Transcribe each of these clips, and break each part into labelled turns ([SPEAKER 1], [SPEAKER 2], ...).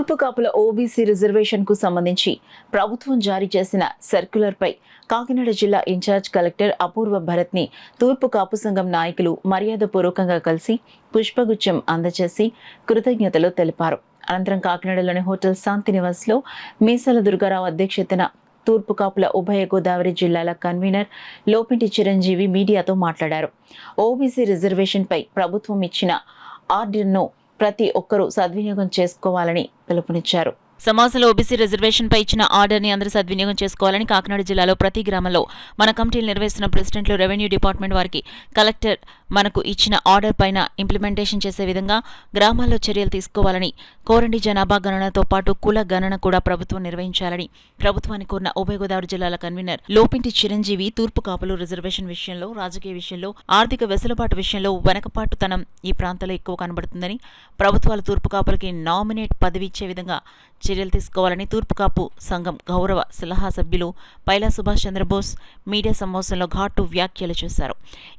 [SPEAKER 1] తూర్పు కాపుల OBC reservation కు సంబంధించి ప్రభుత్వం జారీ చేసిన సర్క్యులర్ పై కాకినాడ జిల్లా ఇన్ఛార్జ్ కలెక్టర్ అపూర్వ భరత్ ని తూర్పు కాపు సంఘం నాయకులు మర్యాదపూర్వకంగా కలిసి పుష్పగుచ్చం అందజేసి కృతజ్ఞతలు తెలిపారు. అనంతరం కాకినాడలోని హోటల్ శాంతి నివాస్ లో మీసాల దుర్గారావు అధ్యక్షతన తూర్పు కాపుల ఉభయ గోదావరి జిల్లాల కన్వీనర్ లోపింటి చిరంజీవి మీడియాతో మాట్లాడారు. ఓబీసీ రిజర్వేషన్ పై ప్రభుత్వం ఇచ్చిన ఆర్డర్ను ప్రతి ఒక్కరూ సద్వినియోగం చేసుకోవాలని పిలుపునిచ్చారు. సమాజంలో ఓబీసీ రిజర్వేషన్ పై ఇచ్చిన ఆర్డర్ ని అందరూ సద్వినియోగం చేసుకోవాలని కాకినాడ జిల్లాలో ప్రతి గ్రామంలో మన కమిటీలు నిర్వహిస్తున్న ప్రెసిడెంట్లు, రెవెన్యూ డిపార్ట్మెంట్ వారికి కలెక్టర్ మనకు ఇచ్చిన ఆర్డర్ పైన ఇంప్లిమెంటేషన్ చేసే విధంగా గ్రామాల్లో చర్యలు తీసుకోవాలని కోరండి. జనాభా గణనతో పాటు కుల గణన కూడా ప్రభుత్వం నిర్వహించాలని ప్రభుత్వాన్ని కోరిన ఉభయ గోదావరి జిల్లాల కన్వీనర్ లోపింటి చిరంజీవి తూర్పు కాపులు రిజర్వేషన్ విషయంలో, రాజకీయ విషయంలో, ఆర్థిక వెసులుబాటు విషయంలో వెనకపాటుతనం ఈ ప్రాంతంలో ఎక్కువ కనబడుతుందని, ప్రభుత్వాలు తూర్పు కాపులకి నామినేట్ పదవి ఇచ్చే విధంగా చర్యలు తీసుకోవాలని తూర్పు కాపు సంఘం గౌరవ సలహా సభ్యులు పైలా సుభాష్ చంద్రబోస్ మీడియా సమావేశంలో ఘాటు వ్యాఖ్యలు చేశారు.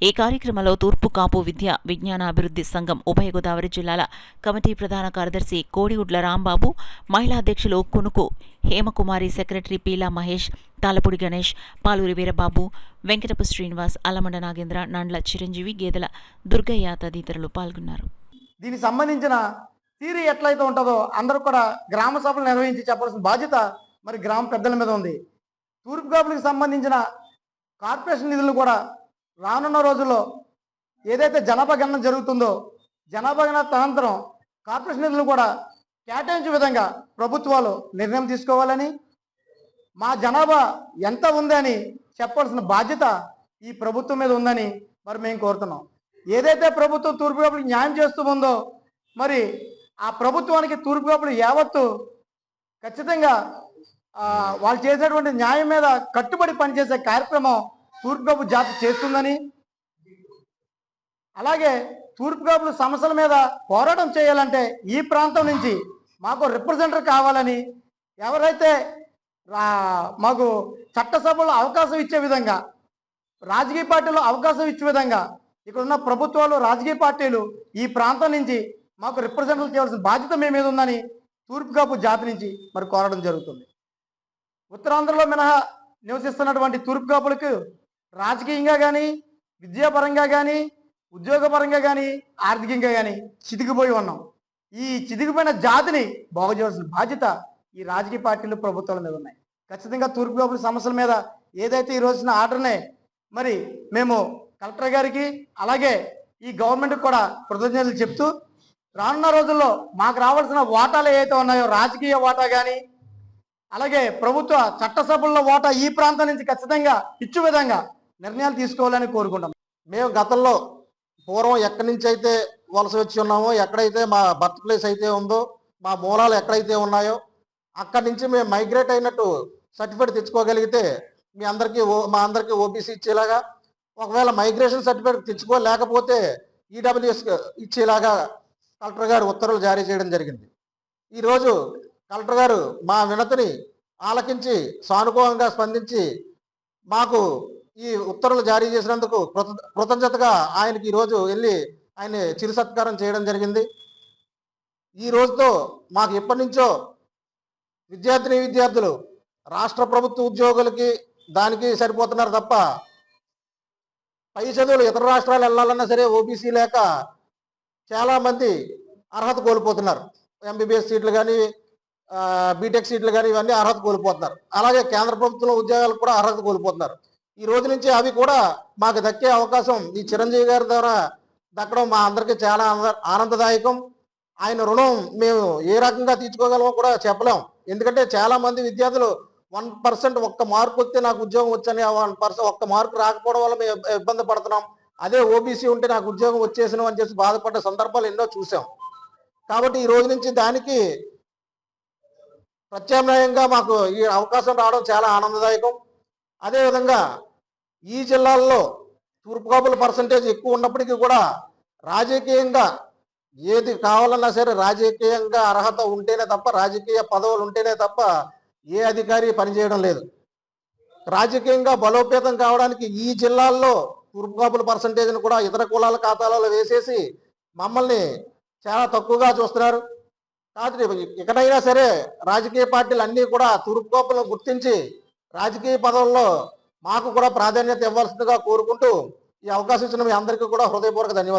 [SPEAKER 1] ఈ కార్యక్రమంలో తూర్పు కాపు విద్యా విజ్ఞాన అభివృద్ధి సంఘం ఉభయ గోదావరి జిల్లాల కమిటీ ప్రధాన కార్యదర్శి కోడిగుడ్ల రాంబాబు, మహిళా అధ్యక్షులు కునుకు హేమకుమారి, సెక్రటరీ పీలా మహేష్, తాళపూడి గణేష్, పాలూరి వీరబాబు, వెంకటపు శ్రీనివాస్, అల్లమండ నాగేంద్ర, నాండ్ల చిరంజీవి, గేదెల దుర్గయ్య తదితరులు పాల్గొన్నారు.
[SPEAKER 2] దీనికి సంబంధించిన థియరీ ఎట్లయితే ఉంటుందో అందరూ కూడా గ్రామ సభలు నిర్వహించి చెప్పాల్సిన బాధ్యత మరి గ్రామ పెద్దల మీద ఉంది. తూర్పు కాపులకు సంబంధించిన కార్పొరేషన్ నిధులను కూడా రానున్న రోజుల్లో ఏదైతే జనాభా గణన జరుగుతుందో జనాభా గణన అనంతరం కార్పొరేషన్ నిధులను కూడా కేటాయించే విధంగా ప్రభుత్వాలు నిర్ణయం తీసుకోవాలని, మా జనాభా ఎంత ఉందని చెప్పాల్సిన బాధ్యత ఈ ప్రభుత్వం మీద ఉందని మరి మేము కోరుతున్నాం. ఏదైతే ప్రభుత్వం తూర్పు కాపులకు న్యాయం చేస్తూ ఉందో మరి ఆ ప్రభుత్వానికి తూర్పు కాపులు యావత్తు ఖచ్చితంగా వాళ్ళు చేసేటువంటి న్యాయం మీద కట్టుబడి పనిచేసే కార్యక్రమం తూర్పు కాపు జాతి చేస్తుందని, అలాగే తూర్పు కాపుల సమస్యల మీద పోరాటం చేయాలంటే ఈ ప్రాంతం నుంచి మాకు రిప్రజెంటర్ కావాలని, ఎవరైతే మాకు చట్టసభలో అవకాశం ఇచ్చే విధంగా, రాజకీయ పార్టీలో అవకాశం ఇచ్చే విధంగా ఇక్కడ ఉన్న ప్రభుత్వాలు, రాజకీయ పార్టీలు ఈ ప్రాంతం నుంచి మాకు రిప్రజెంటేషన్ చేయాల్సిన బాధ్యత మీ మీద ఉందని తూర్పు కాపు జాతి నుంచి మరి కోరడం జరుగుతుంది. ఉత్తరాంధ్రలో మినహా నివసిస్తున్నటువంటి తూర్పు కాపులకు రాజకీయంగా కానీ, విద్యాపరంగా కానీ, ఉద్యోగపరంగా కానీ, ఆర్థికంగా కానీ చితికిపోయి ఉన్నాం. ఈ చితికిపోయిన జాతిని బాగు చేయాల్సిన బాధ్యత ఈ రాజకీయ పార్టీలు, ప్రభుత్వాల మీద ఉన్నాయి. ఖచ్చితంగా తూర్పు కాపుల సమస్యల మీద ఏదైతే ఈ రోజున ఆర్డర్నే మరి మేము కలెక్టర్ గారికి అలాగే ఈ గవర్నమెంట్కి కూడా కృతజ్ఞతలు చెప్తూ, రానున్న రోజుల్లో మాకు రావాల్సిన వాటాలు ఏవైతే ఉన్నాయో రాజకీయ వాటా కానీ అలాగే ప్రభుత్వ చట్టసభల్లో వాటా ఈ ప్రాంతం నుంచి ఖచ్చితంగా ఇచ్చే విధంగా నిర్ణయాలు తీసుకోవాలని కోరుకుంటాం.
[SPEAKER 3] మేము గతంలో పూర్వం ఎక్కడి నుంచి అయితే వలస వచ్చి ఉన్నామో, ఎక్కడైతే మా బర్త్ ప్లేస్ అయితే ఉందో, మా మూలాలు ఎక్కడైతే ఉన్నాయో అక్కడి నుంచి మేము మైగ్రేట్ అయినట్టు సర్టిఫికేట్ తెచ్చుకోగలిగితే మా అందరికీ ఓబీసీ ఇచ్చేలాగా, ఒకవేళ మైగ్రేషన్ సర్టిఫికేట్ తెచ్చుకోలేకపోతే ఈడబ్ల్యూఎస్ ఇచ్చేలాగా కలెక్టర్ గారు ఉత్తర్వులు జారీ చేయడం జరిగింది. ఈరోజు కలెక్టర్ గారు మా వినతిని ఆలకించి సానుకూలంగా స్పందించి మాకు ఈ ఉత్తర్వులు జారీ చేసినందుకు కృతజ్ఞతగా ఆయనకి ఈరోజు వెళ్ళి ఆయన చిరు సత్కారం చేయడం జరిగింది. ఈ రోజుతో మాకు ఎప్పటి నుంచో విద్యార్థులు రాష్ట్ర ప్రభుత్వ ఉద్యోగులకి దానికి సరిపోతున్నారు తప్ప పై చదువులు ఇతర రాష్ట్రాలు వెళ్ళాలన్నా సరే ఓబీసీ లేక చాలామంది అర్హత కోల్పోతున్నారు. ఎంబీబీఎస్ సీట్లు కానీ, బీటెక్ సీట్లు కానీ ఇవన్నీ అర్హత కోల్పోతున్నారు. అలాగే కేంద్ర ప్రభుత్వం ఉద్యోగాలకు కూడా అర్హత కోల్పోతున్నారు. ఈ రోజు నుంచి అవి కూడా మాకు దక్కే అవకాశం ఈ చిరంజీవి గారి ద్వారా దక్కడం మా అందరికీ చాలా ఆనందదాయకం. ఆయన రుణం మేము ఏ రకంగా తీర్చుకోగలమో కూడా చెప్పలేం. ఎందుకంటే చాలా మంది విద్యార్థులు 1% ఒక్క మార్కు వస్తే నాకు ఉద్యోగం వచ్చని 1% ఒక్క మార్కు రాకపోవడం వల్ల మేము ఇబ్బంది పడుతున్నాం. అదే ఓబీసీ ఉంటే నాకు ఉద్యోగం వచ్చేసిన అని చెప్పి బాధపడ్డ సందర్భాలు ఎన్నో చూసాం. కాబట్టి ఈ రోజు నుంచి దానికి ప్రత్యామ్నాయంగా మాకు ఈ అవకాశం రావడం చాలా ఆనందదాయకం. అదేవిధంగా ఈ జిల్లాల్లో తూర్పు కాపుల పర్సంటేజ్ ఎక్కువ ఉన్నప్పటికీ కూడా రాజకీయంగా ఏది కావాలన్నా సరే రాజకీయంగా అర్హత ఉంటేనే తప్ప, రాజకీయ పదవులు ఉంటేనే తప్ప ఏ అధికారి పనిచేయడం లేదు. రాజకీయంగా బలోపేతం కావడానికి ఈ జిల్లాల్లో తూర్పు కాపుల పర్సంటేజ్ను కూడా ఇతర కులాల ఖాతాలలో వేసేసి మమ్మల్ని చాలా తక్కువగా చూస్తున్నారు. కాదు, ఇకనైనా సరే రాజకీయ పార్టీలు అన్నీ కూడా తూర్పు గోపాలను గుర్తించి రాజకీయ పదవుల్లో మాకు కూడా ప్రాధాన్యత ఇవ్వాల్సిందిగా కోరుకుంటూ ఈ అవకాశం ఇచ్చిన మీ అందరికీ కూడా హృదయపూర్వక ధన్యవాదాలు.